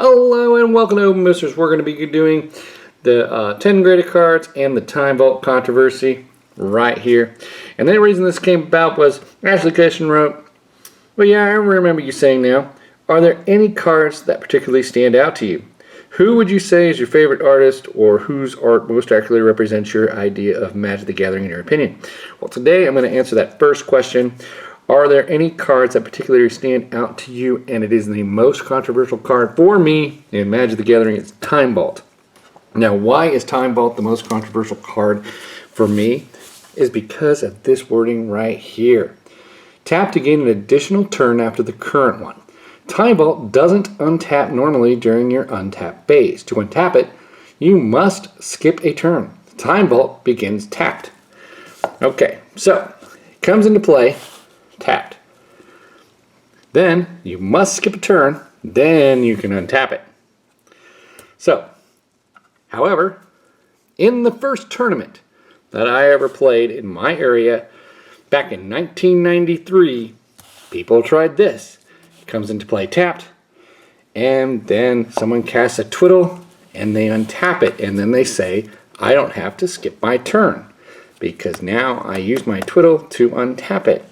Hello and welcome to Openboosters. We're going to be doing the 10 graded cards and the Time Vault controversy right here. And the reason this came about was Ashley Christian wrote, well, yeah, I remember you saying now, are there any cards that particularly stand out to you? Who would you say is your favorite artist, or whose art most accurately represents your idea of Magic the Gathering in your opinion? Well, today I'm going to answer that first question. Are there any cards that particularly stand out to you? And it is the most controversial card for me in Magic the Gathering. It's Time Vault. Now, why is Time Vault the most controversial card for me? Is because of this wording right here. Tap to gain an additional turn after the current one. Time Vault doesn't untap normally during your untap phase. To untap it, you must skip a turn. Time Vault begins tapped. Okay, so it comes into play tapped. Then you must skip a turn, then you can untap it. So, however, in the first tournament that I ever played in my area back in 1993, people tried this. It comes into play tapped, and then someone casts a twiddle and they untap it, and then they say, I don't have to skip my turn because now I use my twiddle to untap it.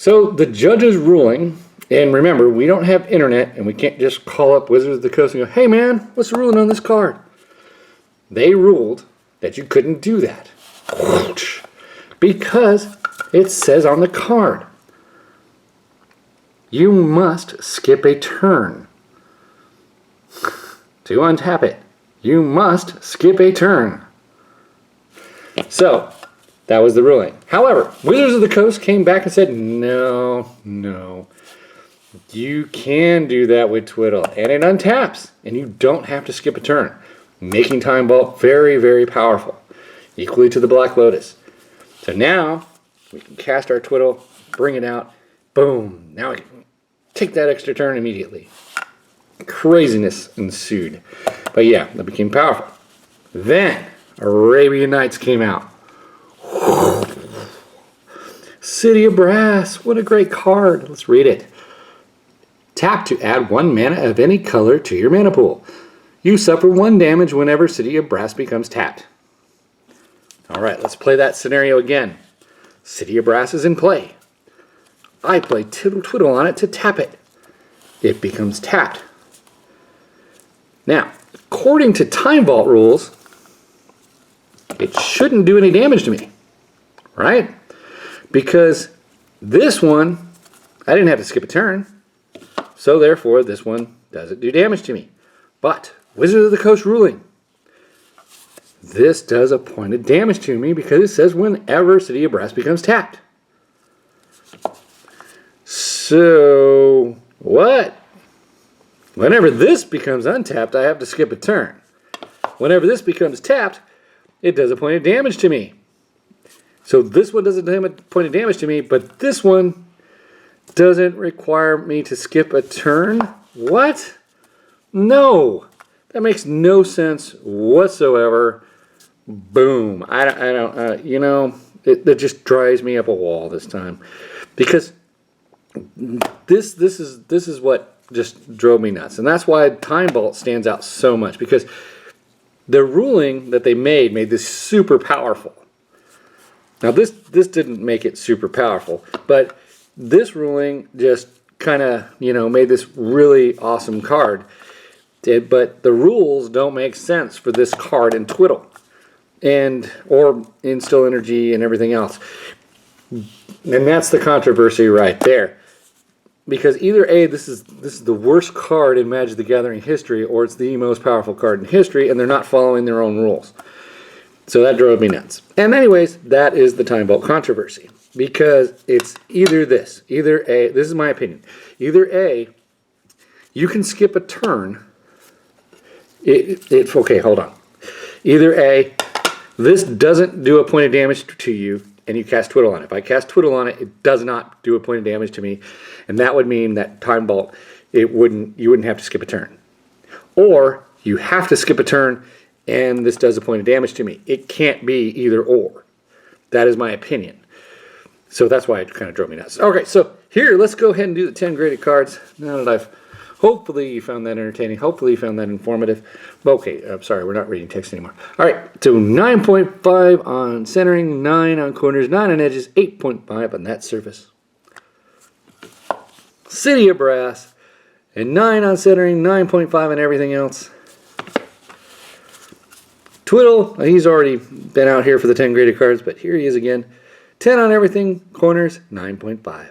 So the judge's ruling, and remember, we don't have internet and we can't just call up Wizards of the Coast and go, hey man, what's the ruling on this card? They ruled that you couldn't do that because it says on the card, you must skip a turn to untap it. You must skip a turn. So that was the ruling. However, Wizards of the Coast came back and said, no, you can do that with Twiddle, and it untaps, and you don't have to skip a turn, making Time Vault very, very powerful, equally to the Black Lotus. So now we can cast our Twiddle, bring it out, boom, now we can take that extra turn immediately. Craziness ensued. But yeah, that became powerful. Then Arabian Nights came out. City of Brass, what a great card. Let's read it. Tap to add 1 mana of any color to your mana pool. You suffer 1 damage whenever City of Brass becomes tapped. Alright, let's play that scenario again. City of Brass is in play. I play Twiddle on it to tap it. It becomes tapped. Now, according to Time Vault rules, it shouldn't do any damage to me, right? Because this one, I didn't have to skip a turn, so therefore this one doesn't do damage to me. But Wizard of the Coast ruling, this does a point of damage to me because it says whenever City of Brass becomes tapped. So what? Whenever this becomes untapped, I have to skip a turn. Whenever this becomes tapped, it does a point of damage to me. So this one doesn't do a point of damage to me, but this one doesn't require me to skip a turn? What? No! That makes no sense whatsoever. Boom. I don't, you know, it just drives me up a wall this time. Because this is what just drove me nuts. And that's why Time Vault stands out so much. Because the ruling that they made this super powerful. Now this didn't make it super powerful, but this ruling just kind of, you know, made this really awesome card. But the rules don't make sense for this card in Twiddle or Instill Energy and everything else. And that's the controversy right there. Because either A, this is the worst card in Magic the Gathering history, or it's the most powerful card in history, and they're not following their own rules. So that drove me nuts. And anyways, that is the Time Vault controversy. Because it's either this. Either A, this is my opinion. Either A, you can skip a turn. Okay, hold on. Either A, this doesn't do a point of damage to you, and you cast Twiddle on it. If I cast Twiddle on it, it does not do a point of damage to me. And that would mean that Time Vault, you wouldn't have to skip a turn. Or you have to skip a turn, and this does a point of damage to me. It can't be either or. That is my opinion. So that's why it kind of drove me nuts. Okay, so here, let's go ahead and do the 10 graded cards. Now that I've Hopefully you found that entertaining. Hopefully you found that informative. Okay, I'm sorry, we're not reading text anymore. All right, so 9.5 on centering, 9 on corners, 9 on edges, 8.5 on that surface. City of Brass, and 9 on centering, 9.5 on everything else. Twiddle, he's already been out here for the 10 graded cards, but here he is again. 10 on everything, corners, 9.5.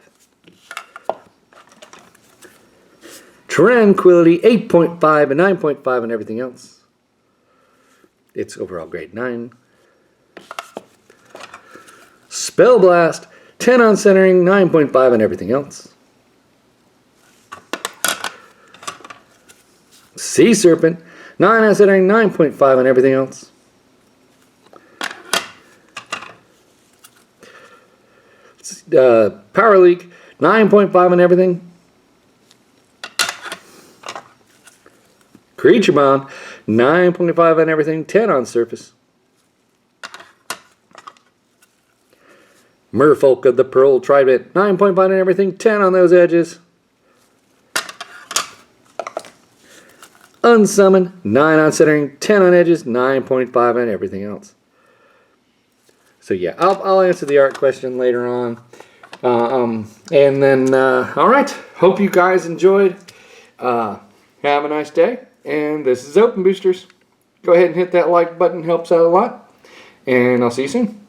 Tranquility, 8.5 and 9.5 on everything else. It's overall grade 9. Spell Blast, 10 on centering, 9.5 on everything else. Sea Serpent, 9 on centering, 9.5 on everything else. Power Leak, 9.5 on everything. Creature Bomb, 9.5 on everything, 10 on surface. Merfolk of the Pearl Trident, 9.5 on everything, 10 on those edges. Unsummon, 9 on centering, 10 on edges, 9.5 on everything else. So yeah, I'll answer the art question later on. And then, all right, hope you guys enjoyed. Have a nice day. And this is Open Boosters. Go ahead and hit that like button, helps out a lot. And I'll see you soon.